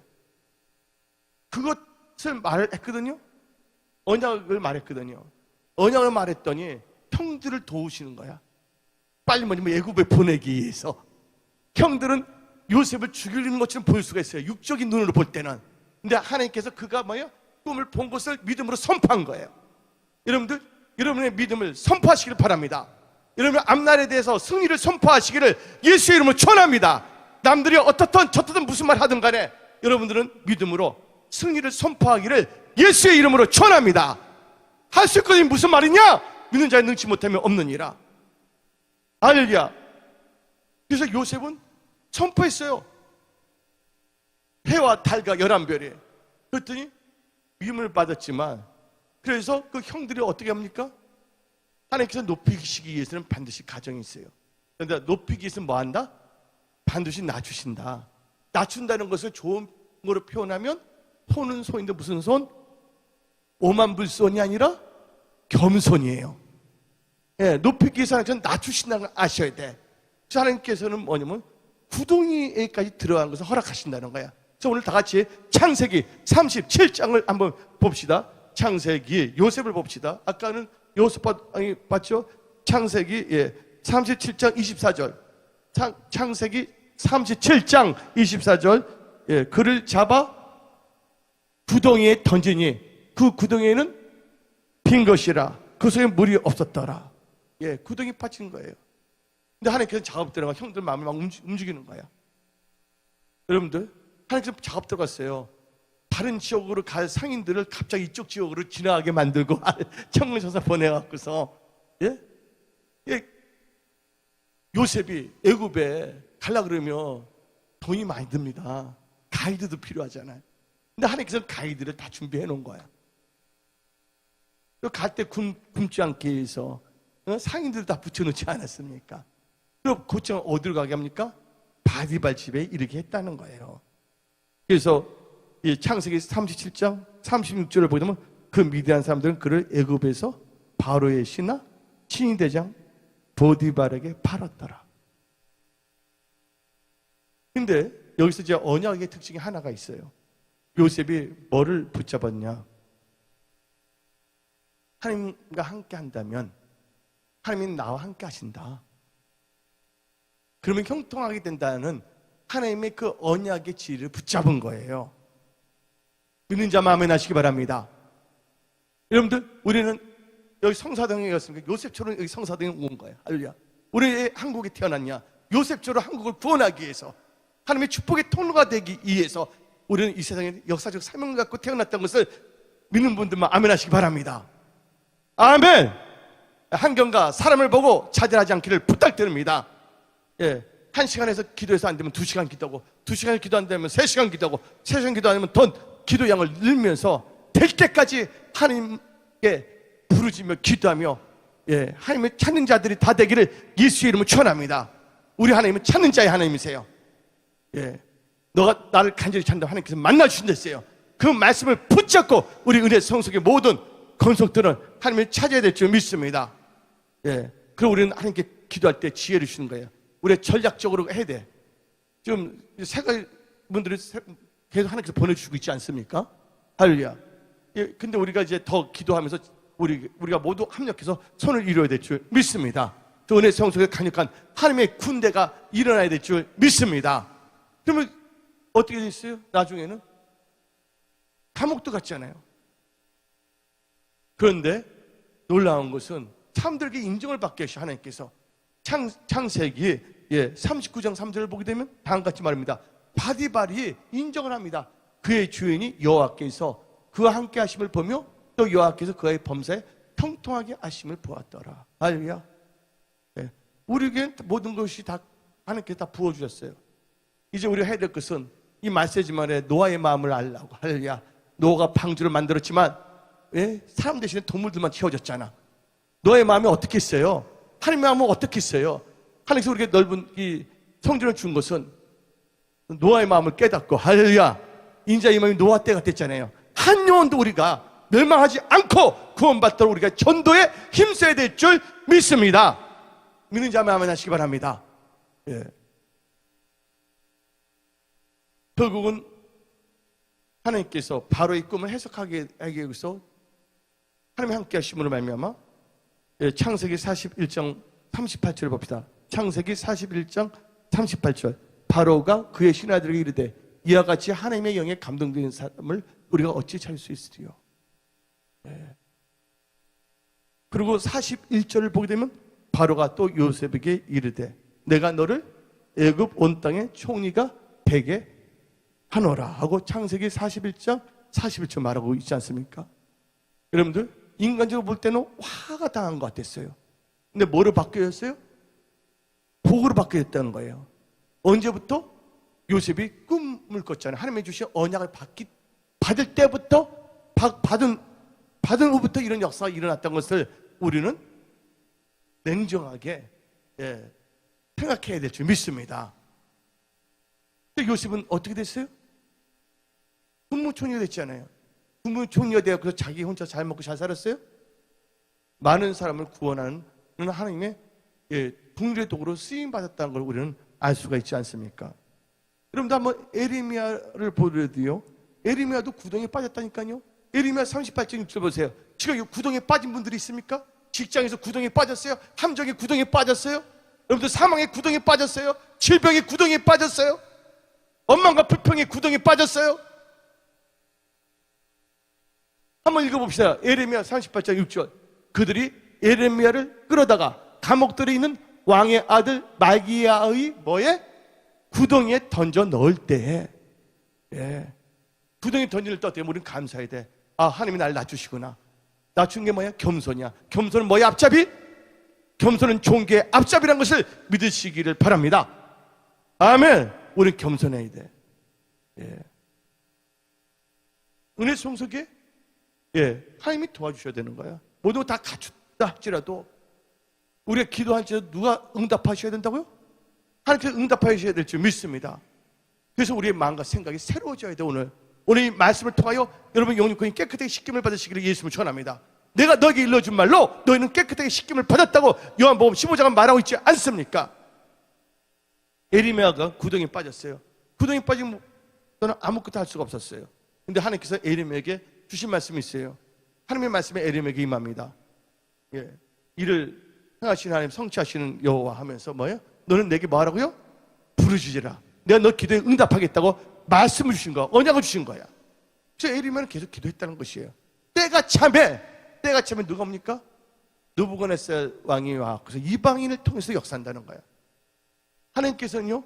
그것을 말을 했거든요. 언약을 말했거든요. 언약을 말했더니 형들을 도우시는 거야. 빨리 뭐냐면 애굽에 보내기 위해서. 형들은 요셉을 죽이는 것처럼 보일 수가 있어요. 육적인 눈으로 볼 때는. 근데 하나님께서 그가 뭐예요? 꿈을 본 것을 믿음으로 선포한 거예요. 여러분들, 여러분의 믿음을 선포하시기를 바랍니다. 여러분 앞날에 대해서 승리를 선포하시기를 예수의 이름으로 전합니다. 남들이 어떻든 저떻든 무슨 말 하든 간에 여러분들은 믿음으로 승리를 선포하기를 예수의 이름으로 전합니다. 할 수 있거든요. 무슨 말이냐? 믿는 자의 능치 못하면 없느니라. 할렐루야. 그래서 요셉은 선포했어요. 해와 달과 11별이. 그랬더니 위임을 받았지만, 그래서 그 형들이 어떻게 합니까? 하나님께서 높이시기 위해서는 반드시 가정이 있어요. 그런데 높이기 위해서는 뭐 한다? 반드시 낮추신다. 낮춘다는 것을 좋은 거로 표현하면 손은 손인데 무슨 손? 오만불손이 아니라 겸손이에요. 예, 높이기 위해서 하나님께서 낮추신다는 걸 아셔야 돼. 그래서 하나님께서는 뭐냐면 구덩이에까지 들어간 것을 허락하신다는 거야. 그래서 오늘 다 같이 창세기 37장을 한번 봅시다. 창세기 요셉을 봅시다. 아까는 요셉 봤죠? 창세기 37장 24절. 창세기 37장 24절. 그를 잡아 구덩이에 던지니 그 구덩이에는 빈 것이라 그 속에 물이 없었더라. 구덩이 빠진 거예요. 근데 하나님께서 작업 들어가 형들 마음을 막 움직이는 거야. 여러분들, 하나님께서 작업 들어갔어요. 다른 지역으로 갈 상인들을 갑자기 이쪽 지역으로 지나가게 만들고 청문서서 보내갖고서 요셉이 애굽에 가려고 그러면 돈이 많이 듭니다. 가이드도 필요하잖아요. 근데 하나님께서 가이드를 다 준비해 놓은 거야. 갈 때 굶지 않기 위해서 상인들을 다 붙여놓지 않았습니까? 그럼 곧장 어디로 가게 합니까? 바디발 집에 이르게 했다는 거예요. 그래서 이 창세기 37장 36절을 보게 되면 그 미디안 사람들은 그를 애굽에서 바로의 신하 친위대장 보디발에게 팔았더라. 근데 여기서 이제 언약의 특징이 하나가 있어요. 요셉이 뭐를 붙잡았냐? 하나님과 함께 한다면 하나님이 나와 함께 하신다. 그러면 형통하게 된다는 하나님의 그 언약의 지혜를 붙잡은 거예요. 믿는 자만 아멘 하시기 바랍니다. 여러분들, 우리는 여기 성사동에 갔으니까 요셉처럼 여기 성사동에 온 거예요. 할렐루야. 우리 왜 한국에 태어났냐? 요셉처럼 한국을 구원하기 위해서, 하나님의 축복의 통로가 되기 위해서 우리는 이 세상에 역사적 사명을 갖고 태어났다는 것을 믿는 분들만 아멘 하시기 바랍니다. 아멘. 한경과 사람을 보고 자질하지 않기를 부탁드립니다. 1시간에서 기도해서 안 되면 2시간 기도하고, 2시간 기도 안 되면 3시간 기도하고, 3시간 기도 안 되면 더 기도 양을 늘면서 될 때까지 하나님께 부르짖며 기도하며 하나님을 찾는 자들이 다 되기를 예수의 이름으로 축원합니다. 우리 하나님은 찾는 자의 하나님이세요. 너가 나를 간절히 찾는다 하나님께서 만나 주신댔어요. 그 말씀을 붙잡고 우리 은혜 성속의 모든 건속들은 하나님을 찾아야 될 줄 믿습니다. 그리고 우리는 하나님께 기도할 때 지혜를 주시는 거예요. 우리가 전략적으로 해야 돼. 지금 세가 분들이 계속 하나님께서 보내주시고 있지 않습니까? 할렐루야. 근데 우리가 이제 더 기도하면서 우리가 모두 합력해서 손을 이루어야 될 줄 믿습니다. 또 은혜 성속에 강력한 하나님의 군대가 일어나야 될 줄 믿습니다. 그러면 어떻게 됐어요? 나중에는 감옥도 갔잖아요. 그런데 놀라운 것은 사람들에게 인정을 받게 하시 하나님께서 창세기 39장 3절을 보게 되면 다음같이 말합니다. 바디발이 인정을 합니다. 그의 주인이 여호와께서 그와 함께 하심을 보며 또 여호와께서 그의 범사에 통통하게 하심을 보았더라. 할렐루야. 우리에게 모든 것이 다 하나님께서 다 부어주셨어요. 이제 우리가 해야 될 것은 이 메시지만에 노아의 마음을 알라고. 할렐루야. 노아가 방주를 만들었지만 사람 대신에 동물들만 키워졌잖아. 노아의 마음이 어떻게 했어요? 하나님의 마음은 어떻게 했어요? 하나님께서 우리에게 넓은 이 성전을 준 것은 노아의 마음을 깨닫고, 할렐루야, 인자 이 마음이 노아 때가 됐잖아요. 한 영혼도 우리가 멸망하지 않고 구원받도록 우리가 전도에 힘써야 될 줄 믿습니다. 믿는 자만 아멘 하시기 바랍니다. 결국은 하나님께서 바로의 꿈을 해석하게 하기 위해서 하나님이 함께 하심으로 말미암아 창세기 41장 38절을 봅시다. 창세기 41장 38절. 바로가 그의 신하들에게 이르되 이와 같이 하나님의 영에 감동된 사람을 우리가 어찌 찾을 수 있으리요. 그리고 41절을 보게 되면 바로가 또 요셉에게 이르되 내가 너를 애굽 온 땅의 총리가 되게 하노라 하고 창세기 41장 41절 말하고 있지 않습니까? 여러분들 인간적으로 볼 때는 화가 당한 것 같았어요. 근데 뭐로 바뀌었어요? 복으로 바뀌었다는 거예요. 언제부터? 요셉이 꿈을 꿨잖아요. 하나님이 주신 언약을 받을 때부터 받은 후부터 이런 역사가 일어났던 것을 우리는 냉정하게 생각해야 될 줄 믿습니다. 근데 요셉은 어떻게 됐어요? 국무총리가 됐잖아요. 국무총리가 되어 그래서 자기 혼자 잘 먹고 잘 살았어요? 많은 사람을 구원하는 하나님의 동일의 도구로 쓰임받았다는 걸 우리는 알 수가 있지 않습니까? 여러분도 한번 에레미야를 보더라도요, 에레미야도 구덩이에 빠졌다니까요. 에레미야 38장 6절 보세요. 지금 구덩이에 빠진 분들이 있습니까? 직장에서 구덩이에 빠졌어요? 함정의 구덩이에 빠졌어요? 여러분들 사망의 구덩이에 빠졌어요? 질병의 구덩이에 빠졌어요? 원망과 불평의 구덩이에 빠졌어요? 한번 읽어봅시다. 에레미야 38장 6절. 그들이 에레미야를 끌어다가 감옥들에 있는 왕의 아들 말기야의 구덩이에 던져 넣을 때에 구덩이에 던질 때 어때요? 우리는 감사해야 돼. 아, 하나님이 날 낮추시구나. 낮춘 게 뭐야? 겸손이야. 겸손은 뭐야? 앞잡이? 겸손은 종교의 앞잡이라는 것을 믿으시기를 바랍니다. 아멘. 우리는 겸손해야 돼. 은혜 성속에 하나님이 도와주셔야 되는 거야. 모든 거 다 갖췄다 할지라도 우리가 기도할 때 누가 응답하셔야 된다고요? 하나님께서 응답하셔야 될 줄 믿습니다. 그래서 우리의 마음과 생각이 새로워져야 돼. 오늘 이 말씀을 통하여 여러분 영육권이 깨끗하게 씻김을 받으시기를 예수님을 축원합니다. 내가 너에게 일러준 말로 너희는 깨끗하게 씻김을 받았다고 요한복음 15장은 말하고 있지 않습니까? 에레미야가 구덩이에 빠졌어요. 구덩이에 빠지면 너는 아무것도 할 수가 없었어요. 근데 하나님께서 에레미야에게 주신 말씀이 있어요. 하나님의 말씀에 에레미야에게 임합니다. 이를 행하시는 하나님 성취하시는 여호와 하면서 뭐예요? 너는 내게 뭐 하라고요? 부르짖으라. 내가 너 기도에 응답하겠다고 말씀을 주신 거야. 언약을 주신 거야. 그래서 에레미야는 계속 기도했다는 것이에요. 때가 참에 누가 옵니까? 느부갓네살 왕이 와. 그래서 이방인을 통해서 역사한다는 거야. 하나님께서는요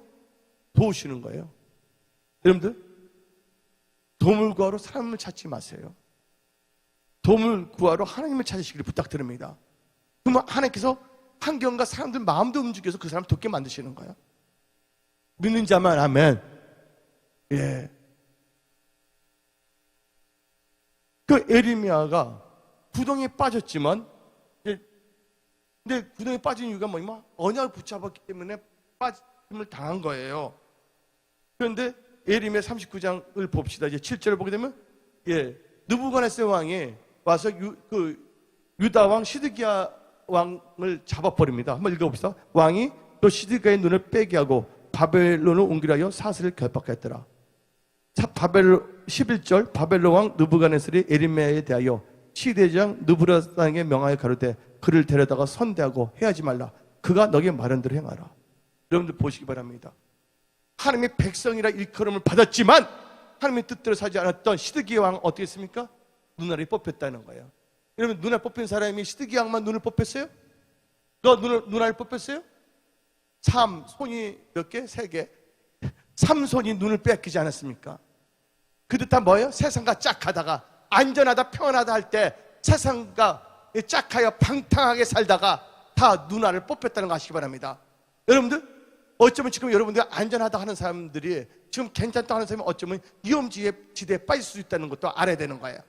도우시는 거예요. 여러분들 도움을 구하러 사람을 찾지 마세요. 도움을 구하러 하나님을 찾으시기를 부탁드립니다. 그러면 하나님께서 환경과 사람들 마음도 움직여서 그 사람을 돕게 만드시는 거예요. 믿는 자만 아멘. 그 에레미야가 구덩이에 빠졌지만, 근데 구덩이에 빠진 이유가 뭐냐면 언약을 붙잡았기 때문에 빠짐을 당한 거예요. 그런데 에레미야 39장을 봅시다. 이제 7절을 보게 되면 느부갓네살 왕이 와서 유다 왕 시드기야 왕을 잡아버립니다. 한번 읽어봅시다. 왕이 또 시드기야의 눈을 빼게 하고 바벨론을 옮기려 하여 사슬을 결박했더라. 11절 바벨론 왕 느부갓네살이 에레미야에 대하여 시대장 느부갓네살에게 명하여 가로되 그를 데려다가 선대하고 해하지 말라. 그가 너에게 말한 대로 행하라. 여러분들 보시기 바랍니다. 하나님의 백성이라 일컬음을 받았지만 하나님의 뜻대로 살지 않았던 시드기야 왕은 어떻게 했습니까? 눈알이 뽑혔다는 거예요. 여러분 눈알 뽑힌 사람이 시드기야 왕만 눈을 뽑혔어요? 너 눈알 뽑혔어요? 손이 몇 개? 3개. 삼손이 눈을 뺏기지 않았습니까? 그 뜻한 뭐예요? 세상과 짝하다가 안전하다 평안하다 할 때 세상과 짝하여 방탕하게 살다가 다 눈알을 뽑혔다는 거 아시기 바랍니다. 여러분들 어쩌면 지금 여러분들이 안전하다 하는 사람들이 지금 괜찮다 하는 사람이 어쩌면 위험지대에 빠질 수 있다는 것도 알아야 되는 거예요.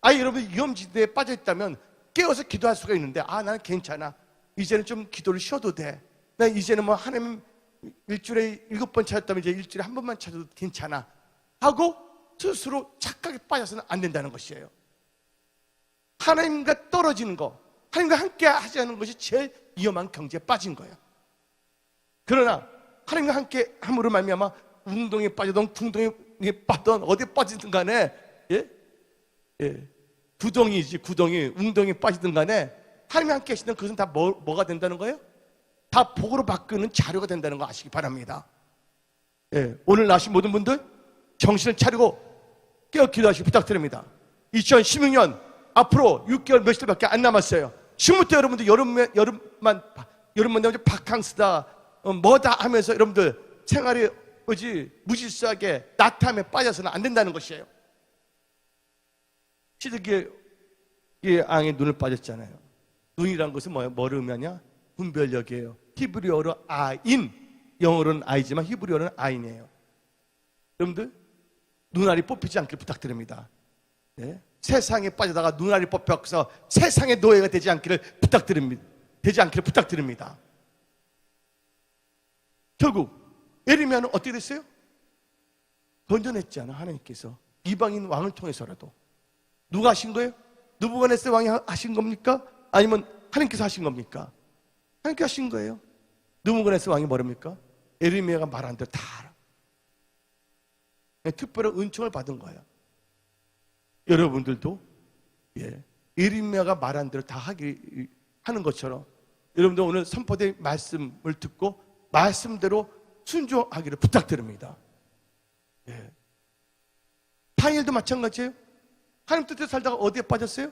여러분이 위험지대에 빠져 있다면 깨어서 기도할 수가 있는데 나는 괜찮아. 이제는 좀 기도를 쉬어도 돼. 나 이제는 뭐 하나님 일주일에 7번 찾았다면 이제 일주일에 1번만 찾아도 괜찮아 하고 스스로 착각에 빠져서는 안 된다는 것이에요. 하나님과 떨어지는 거, 하나님과 함께 하지 않는 것이 제일 위험한 경지에 빠진 거예요. 그러나 하나님과 함께 함으로 말미암아 웅덩이에 빠지던 궁덩이에 빠지던 어디에 빠지든 간에 구덩이지, 구덩이, 웅덩이 빠지든 간에 하나님이 함께 하시는 그것은 다 뭐가 된다는 거예요? 다 복으로 바꾸는 자료가 된다는 거 아시기 바랍니다. 예, 오늘 나신 모든 분들 정신을 차리고 깨어 기도하시기 부탁드립니다. 2016년 앞으로 6개월 며칠밖에 안 남았어요. 지금부터 여러분들 여름만 되면 바캉스다 뭐다 하면서 여러분들 생활이 무질서하게 나태함에 빠져서는 안 된다는 것이에요. 시드기의 앙에 눈을 빠졌잖아요. 눈이란 것은 뭐를 의미하냐? 분별력이에요. 히브리어로 아인, 영어로는 아이지만 히브리어는 아인이에요. 여러분들 눈알이 뽑히지 않길 부탁드립니다. 네? 세상에 빠져다가 눈알이 뽑혀서 세상의 노예가 되지 않기를 부탁드립니다. 결국 에르미야는 어떻게 됐어요? 건져냈잖아, 하나님께서. 이방인 왕을 통해서라도. 누가 하신 거예요? 느부갓네살 왕이 하신 겁니까? 아니면 하나님께서 하신 겁니까? 하나님께서 하신 거예요. 느부갓네살 왕이 뭐랍니까? 에르미야가 말한 대로 다 알아. 특별한 은총을 받은 거예요. 여러분들도 에르미야가 말한 대로 다 하는 것처럼 여러분들 오늘 선포된 말씀을 듣고 말씀대로 순종하기를 부탁드립니다. 다니엘도 마찬가지예요. 하나님 뜻대로 살다가 어디에 빠졌어요?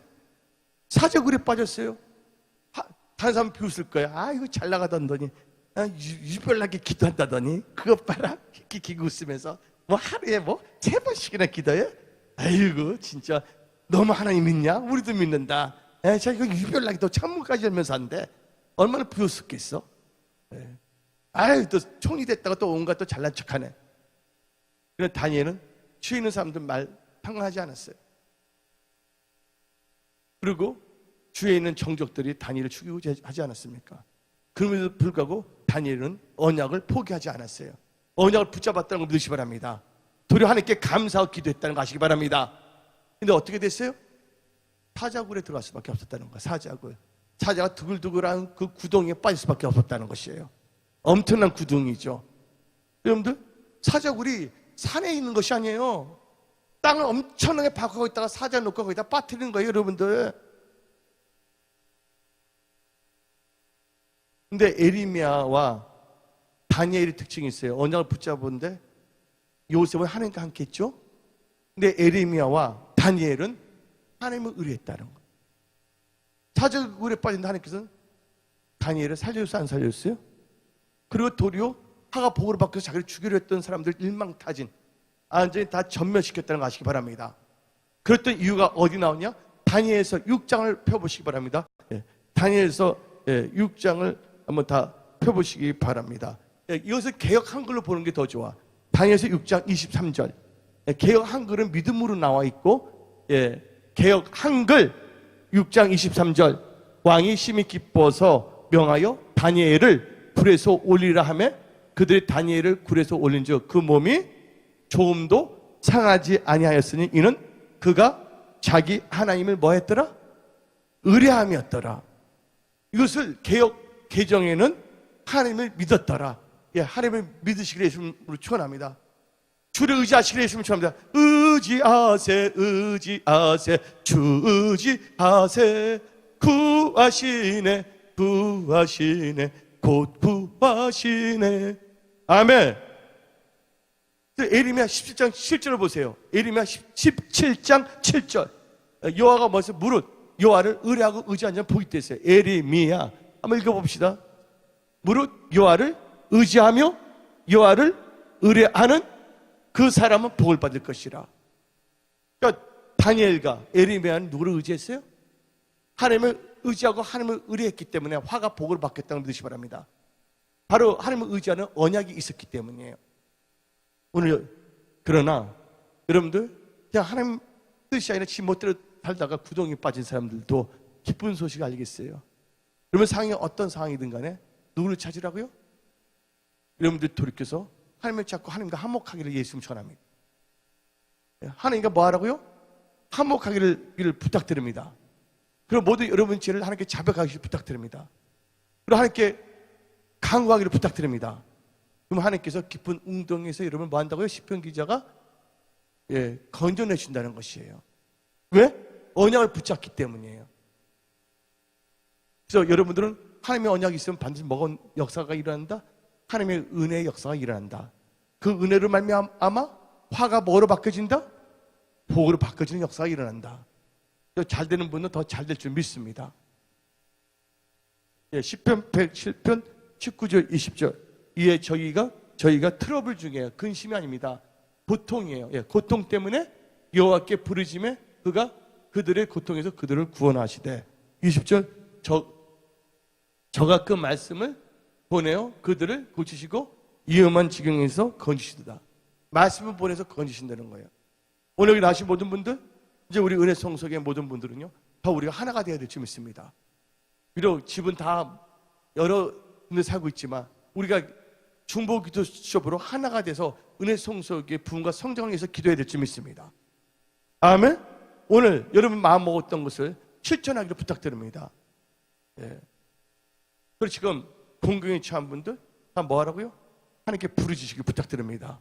사제굴에 빠졌어요. 다른 사람 비웃을 거야. 아, 이거 잘 나가던더니 유별나게 기도한다더니 그것 봐라. 기기 웃으면서 뭐 하루에 뭐 3번씩이나 기도해? 아이고 진짜 너무 하나님 믿냐? 우리도 믿는다. 자기가 유별나게도 창문까지 열면서 한대. 얼마나 비웃었겠어? 아유 또 총리 됐다가 또 온갖 또 잘난 척하네. 그런데 다니엘은 주위에 있는 사람들 말 상관하지 않았어요. 그리고 주위에 있는 정적들이 다니엘을 죽이고 하지 않았습니까? 그럼에도 불구하고 다니엘은 언약을 포기하지 않았어요. 언약을 붙잡았다는 걸 믿으시기 바랍니다. 도리어 하나님께 감사하고 기도했다는 거 아시기 바랍니다. 근데 어떻게 됐어요? 사자굴에 들어갈 수밖에 없었다는 거예요. 사자가 두글두글한 그 구덩이에 빠질 수밖에 없었다는 것이에요. 엄청난 구덩이죠. 여러분들 사자굴이 산에 있는 것이 아니에요. 땅을 엄청나게 파고 있다가 사자 놓고 거기다 빠뜨리는 거예요, 여러분들. 근데 에르미야와 다니엘의 특징이 있어요. 언약을 붙잡았는데 요셉은 하나님과 함께 했죠. 근데 에르미야와 다니엘은 하나님을 의뢰했다는 거예요. 사자굴에 빠진 하나님께서는 다니엘을 살려줬어요, 안 살려줬어요? 그리고 도리어 하가 복으로 바뀌어서 자기를 죽이려 했던 사람들 일망타진 완전히 다 전멸시켰다는 거 아시기 바랍니다. 그랬던 이유가 어디 나오냐? 다니엘서 6장을 펴보시기 바랍니다. 다니엘서 6장을 한번 다 펴보시기 바랍니다. 이것을 개역 한글로 보는 게 더 좋아. 다니엘서 6장 23절. 개역 한글은 믿음으로 나와 있고, 개역 한글 6장 23절. 왕이 심히 기뻐서 명하여 다니엘을 굴에서 올리라 하며 그들이 다니엘을 굴에서 올린즉 그 몸이 조금도 상하지 아니하였으니 이는 그가 자기 하나님을 뭐 했더라? 의뢰함이었더라. 이것을 개역 개정에는 하나님을 믿었더라. 하나님을 믿으시기를 예수님으로 축원합니다. 주를 의지하시기를 예수님으로 축원합니다. 의지하세 의지하세 주 의지하세 구하시네 구하시네 곧 구하시네. 아멘. 에르미야 17장 7절을 보세요. 에르미야 17장 7절. 여호와가 뭐서 무릇 여호와를 의뢰하고 의지한 자는 복이 있댔어요. 에르미야 한번 읽어봅시다. 무릇 여호와를 의지하며 여호와를 의뢰하는 그 사람은 복을 받을 것이라. 그러니까 다니엘과 에르미야는 누구를 의지했어요? 하나님을 의지하고 하나님을 의뢰했기 때문에 화가 복을 받겠다는 걸 믿으시기 바랍니다. 바로 하나님을 의지하는 언약이 있었기 때문이에요. 오늘 그러나 여러분들 그냥 하나님 뜻이 아니라 지 멋대로 살다가 구덩이에 빠진 사람들도 기쁜 소식을 알겠어요. 그러면 상황이 어떤 상황이든 간에 누구를 찾으라고요? 여러분들 돌이켜서 하나님을 찾고 하나님과 한목하기를 예수님 전합니다. 하나님과 뭐 하라고요? 한목하기를 부탁드립니다. 그리고 모든 여러분 죄를 하나님께 자백하기를 부탁드립니다. 그리고 하나님께 간구하기를 부탁드립니다. 그럼 하나님께서 깊은 웅덩이에서 여러분을 뭐 한다고요? 시편 기자가 건져내신다는 것이에요. 왜? 언약을 붙잡기 때문이에요. 그래서 여러분들은 하나님의 언약이 있으면 반드시 먹은 역사가 일어난다. 하나님의 은혜의 역사가 일어난다. 그 은혜로 말미암아 화가 뭐로 바뀌어진다? 복으로 바뀌어지는 역사가 일어난다. 잘 되는 분은 더 잘 될 줄 믿습니다. 예, 시편 107편 19절 20절. 이에 저희가 트러블 중에 근심이 아닙니다. 고통이에요. 예, 고통 때문에 여호와께 부르짖음에 그가 그들의 고통에서 그들을 구원하시되 20절 저가 그 말씀을 보내어 그들을 고치시고 위험한 지경에서 건지시도다. 말씀을 보내서 건지신다는 거예요. 오늘 여기 나신 모든 분들, 이제 우리 은혜 성석의 모든 분들은요, 다 우리가 하나가 되어야 될 줄 믿습니다. 비록 집은 다 여러 군데 살고 있지만 우리가 중보 기도 수첩으로 하나가 돼서 은혜 성석의 부흥과 성장을 위해서 기도해야 될 줄 믿습니다. 아멘. 오늘 여러분 마음 먹었던 것을 실천하기를 부탁드립니다. 예. 그리고 지금 공경에 처한 분들 다 뭐 하라고요? 하나님께 부르짖으시길 부탁드립니다.